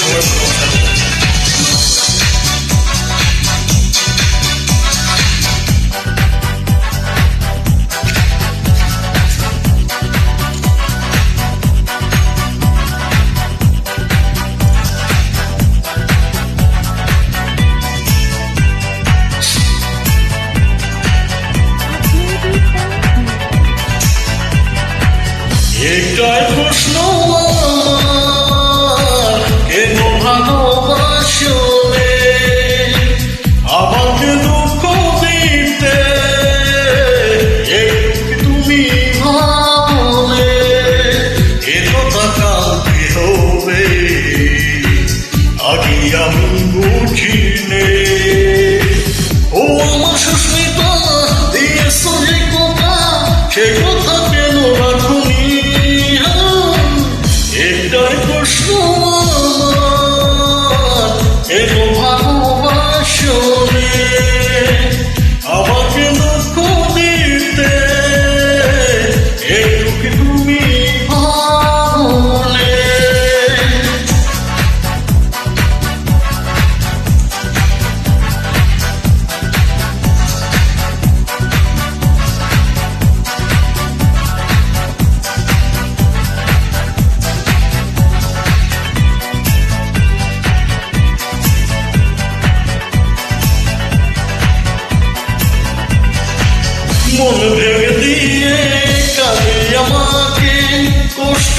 সবাই ভালো থাকবেন। একটাই প্রশ্ন আমার, কেন ভালোবাসলে আমাকে দুঃখ দিতে, তুমি ভাবলে এ কথা কালকে হবে, আগে আমি বুঝিনে। ও আমার সুস্মিতা দিয়েছ যে কথা, সে কথা কেন রাখুনি? একটাই প্রশ্ন আমার, কেন ভালোবাসলে আমাকে দুঃখ দিতে, একটু কি তুমি ভাবলে? মন ভেঙে দিয়ে কাঁদে আমাকে, কষ্ট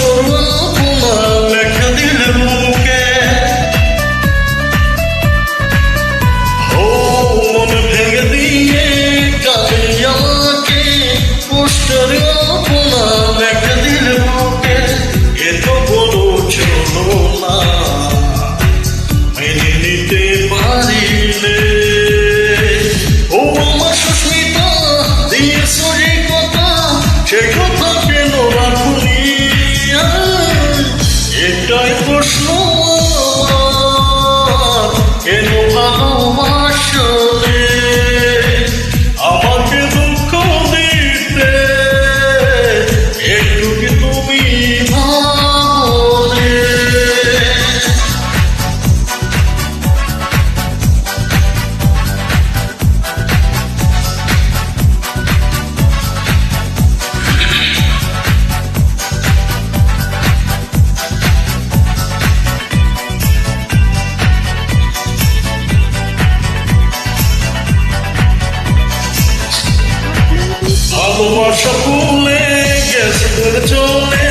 তোমার লেখা দিল বুকে। ও মন ভেঙে দিয়ে কাঁদে আমাকে, কষ্ট তোমার লেখা দিল বুকে। এ তো বলো চলো না, মেনে নিতে পারিলে। ও আমার সুস্মিতা দিয়েছ যে কথা, সে কথা কেন রাখুনি? এটাই প্রশ্ন আমার, কেন ভালোবাসলে আমাকে দুঃখ দিতে, একটু কি তুমি ভাবলে? ভালোবাসা ভুলে গেছে চলে